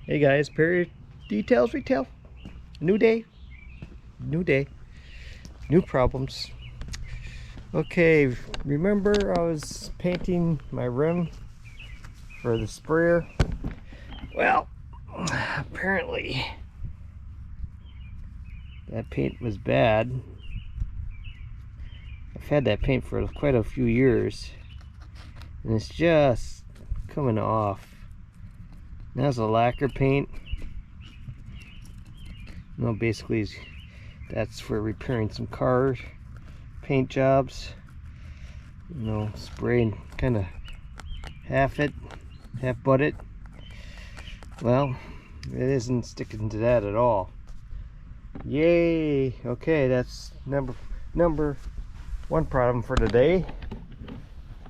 Hey guys, Perry Details Retail. New day, new problems. Okay, remember I was painting my rim for the sprayer? Well, apparently that paint was bad. I've had that paint for quite a few years and it's just coming off. That's a lacquer paint. You know, basically that's for repairing some car paint jobs. You know, spray and kind of half butt it. Well, it isn't sticking to that at all. Yay! Okay, that's number one problem for today.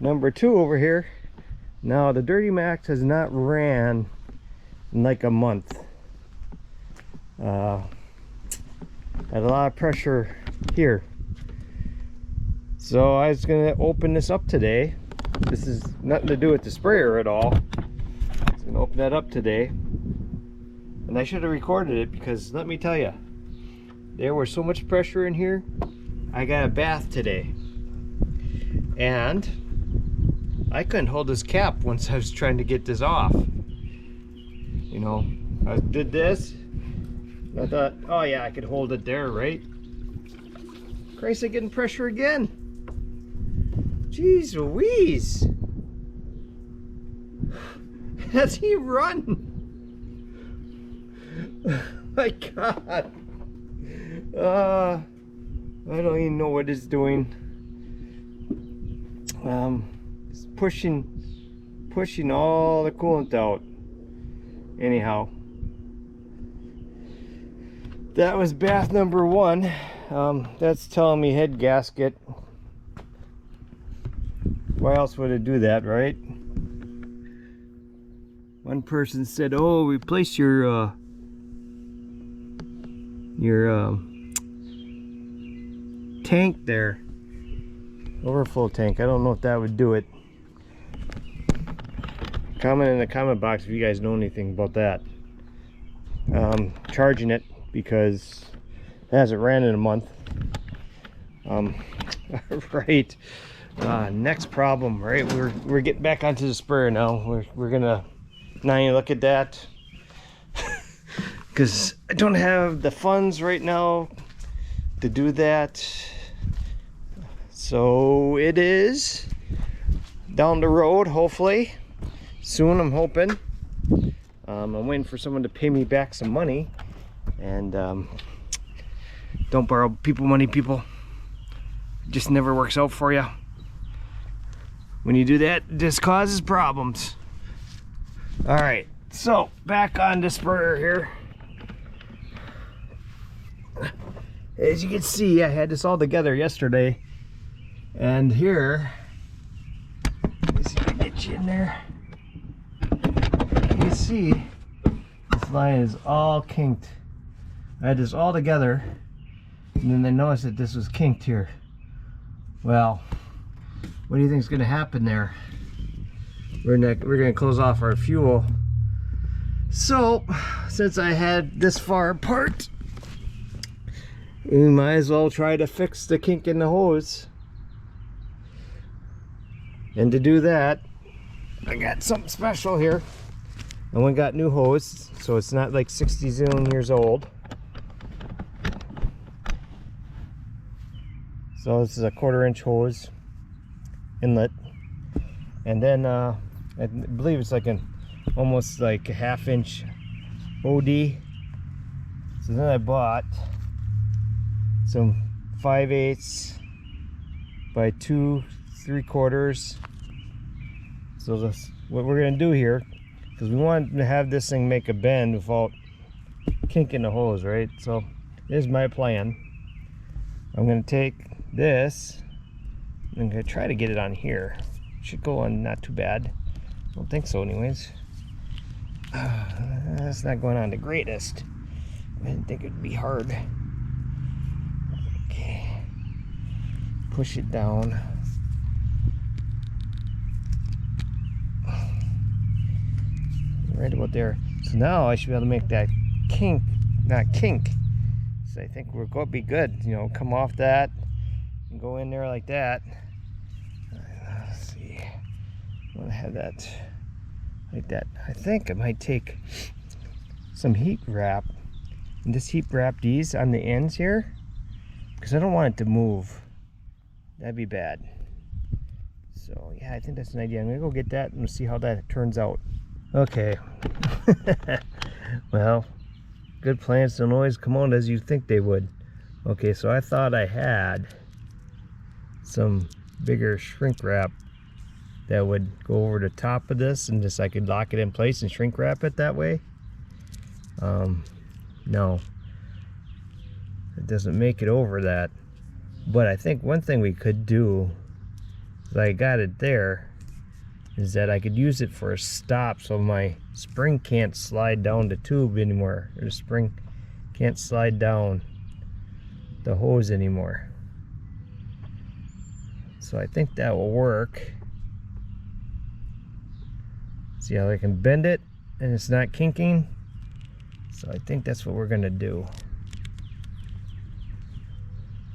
Number two over here. Now the Dirty Max has not ran in like a month. Had a lot of pressure here, so I was gonna open this up today. This is nothing to do with the sprayer at all. I was gonna open that up today, and I should have recorded it because let me tell you, there was so much pressure in here. I got a bath today and I couldn't hold this cap once I was trying to get this off. You know, I did this. I thought, oh yeah, I could hold it there, right? Christ, I'm getting pressure again. Jeez Louise. Has he run? My God. I don't even know what it's doing. It's pushing all the coolant out. Anyhow, that was bath number one. That's telling me head gasket. Why else would it do that, right? One person said, "Oh, replace your tank there, overflow tank." I don't know if that would do it. Comment in the comment box if you guys know anything about that. Charging it because it hasn't ran in a month. Right. Next problem, right? We're getting back onto the sprayer now. We're gonna now you look at that because I don't have the funds right now to do that. So it is down the road, hopefully soon. I'm hoping. I'm waiting for someone to pay me back some money, and don't borrow people money, people. It just never works out for you. When you do that, it just causes problems. All right, so back on the sprayer here. As you can see, I had this all together yesterday, and here, let's see if I can get you in there. You can see this line is all kinked. I had this all together, and then I noticed that this was kinked here. Well, what do you think is going to happen there? We're going to close off our fuel. So, since I had this far apart, we might as well try to fix the kink in the hose. And to do that, I got something special here. I went and got new hose, so it's not like 60 zillion years old. So this is a 1/4 inch hose inlet, and then I believe it's like almost like a 1/2 inch OD. So then I bought some 5/8 by 2 3/4. So that's what we're gonna do here, because we want to have this thing make a bend without kinking the hose, right? So here's my plan. I'm gonna take this, I'm gonna try to get it on here. Should go on not too bad. I don't think so anyways. That's not going on the greatest. I didn't think it'd be hard. Okay, push it down. Right about there. So now I should be able to make that kink, not kink. So I think we're going to be good. You know, come off that and go in there like that. Let's see. I want to have that like that. I think I might take some heat wrap and just heat wrap these on the ends here, because I don't want it to move. That'd be bad. So yeah, I think that's an idea. I'm gonna go get that and we'll see how that turns out. Okay. Well, good plans don't always come out as you think they would. Okay, so I thought I had some bigger shrink wrap that would go over the top of this, and just I could lock it in place and shrink wrap it that way. No, it doesn't make it over that. But I think one thing we could do, is I got it there, is that I could use it for a stop so my spring can't slide down the tube anymore, or the spring can't slide down the hose anymore. So I think that will work. See how I can bend it and it's not kinking? So I think that's what we're gonna do.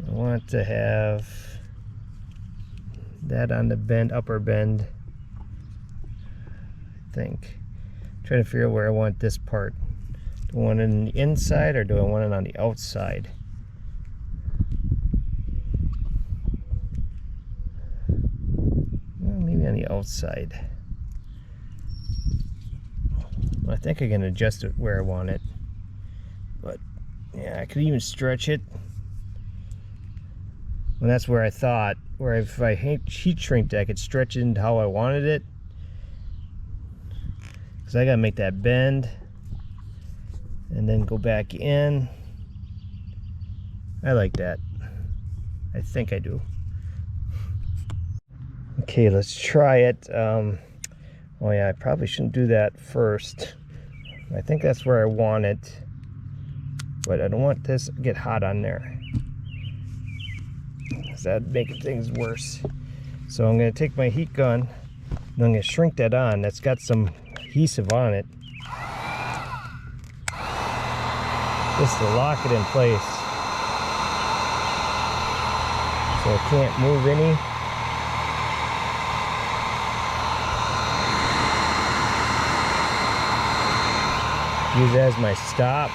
I want to have that on the bend, upper bend. I think. I'm trying to figure out where I want this part. Do I want it on the inside or do I want it on the outside? Well, maybe on the outside. I think I can adjust it where I want it. But yeah, I could even stretch it. And that's where I thought, where if I heat shrinked it, I could stretch it into how I wanted it. Because I gotta make that bend and then go back in. I like that. I think I do. Okay, let's try it. Oh yeah, I probably shouldn't do that first. I think that's where I want it, but I don't want this to get hot on there, because that'd make things worse. So I'm going to take my heat gun and I'm going to shrink that on. That's got some adhesive on it, just to lock it in place so it can't move any. Use it as my stop.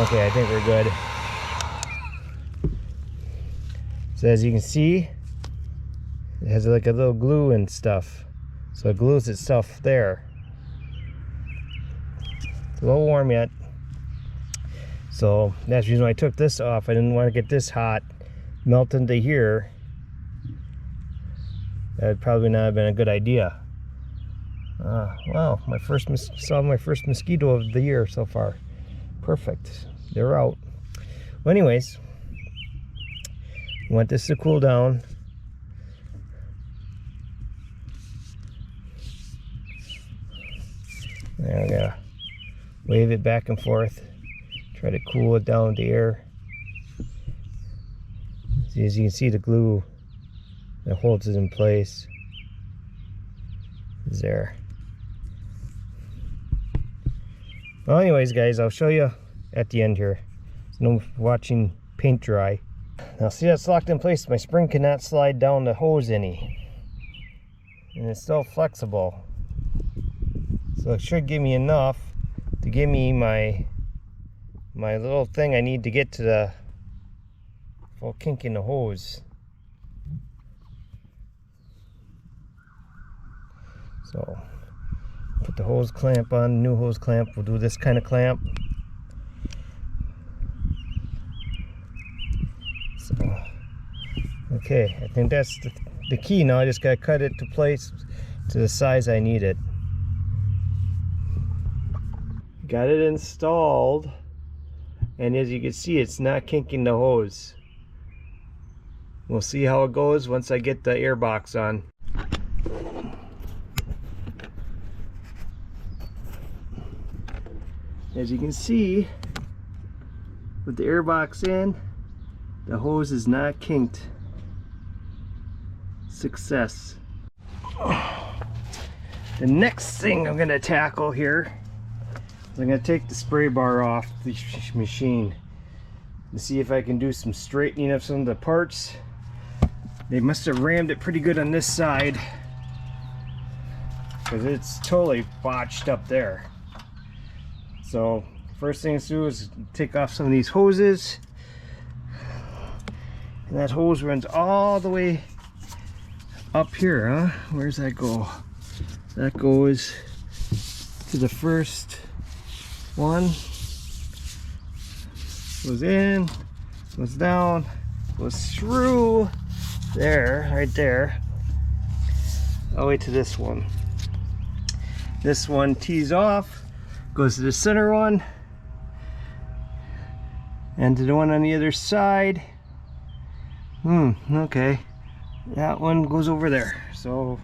Okay, I think we're good. So as you can see, it has like a little glue and stuff. So it glues itself there. It's a little warm yet. So that's the reason why I took this off. I didn't want to get this hot, melt into here. That would probably not have been a good idea. Wow, my first mosquito of the year so far. Perfect, they're out. Well, anyways, I want this to cool down. There we go. Wave it back and forth. Try to cool it down with the air. See, as you can see, the glue that holds it in place is there. Well, anyways, guys, I'll show you at the end here. There's no watching paint dry. Now, see, that's locked in place. My spring cannot slide down the hose any, and it's still flexible. So it should give me enough to give me my little thing I need to get to the full kink in the hose. So put the hose clamp on, new hose clamp. We'll do this kind of clamp. So, okay, I think that's the key now. I just gotta cut it to place to the size I need it. Got it installed, and as you can see, it's not kinking the hose. We'll see how it goes once I get the air box on. As you can see, with the air box in, the hose is not kinked. success. The next thing I'm gonna tackle here is I'm gonna take the spray bar off the machine to see if I can do some straightening of some of the parts. They must have rammed it pretty good on this side because it's totally botched up there. So first thing to do is take off some of these hoses, and that hose runs all the way up here, huh? Where's that go? That goes to the first one, goes in, goes down, goes through there, right there, all the way to this one. This one tees off, goes to the center one, and to the one on the other side. Okay, that one goes over there. So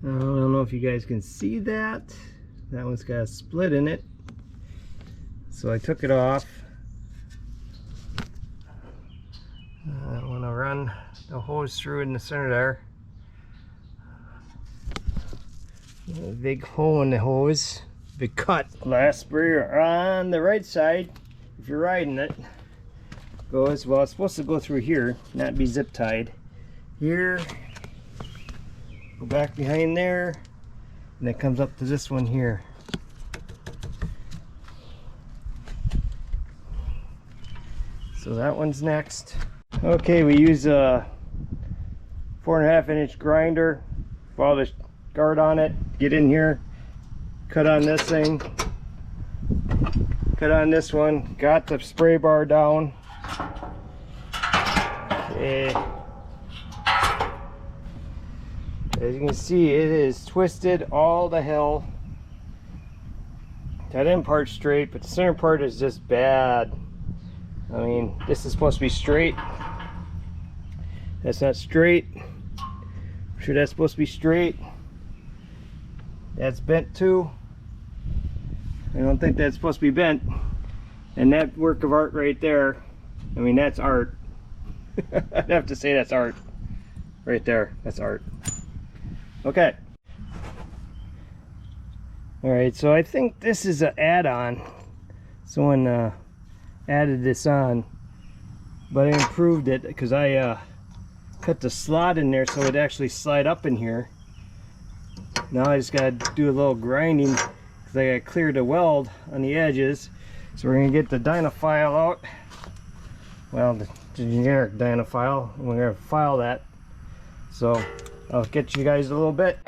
I don't know if you guys can see that. That one's got a split in it. So I took it off. I want to run the hose through in the center there. A big hole in the hose. Big cut. Last sprayer on the right side, if you're riding it, goes, well, it's supposed to go through here, not be zip tied. Here, go back behind there, and it comes up to this one here. So that one's next. Okay, we use a 4.5 inch grinder, follow the guard on it, get in here, cut on this thing, cut on this one, got the spray bar down. Okay. As you can see, it is twisted all the hell. That end part's straight, but the center part is just bad. I mean, this is supposed to be straight. That's not straight. I'm sure that's supposed to be straight. That's bent too. I don't think that's supposed to be bent. And that work of art right there, I mean, that's art. I'd have to say that's art. Right there, that's art. Okay. Alright, so I think this is an add-on. Someone added this on, but I improved it because I cut the slot in there so it actually slide up in here. Now I just gotta do a little grinding because I gotta clear the weld on the edges. So we're gonna get the Dynafile out. Well, the generic Dynafile. We're gonna file that. So I'll get you guys a little bit.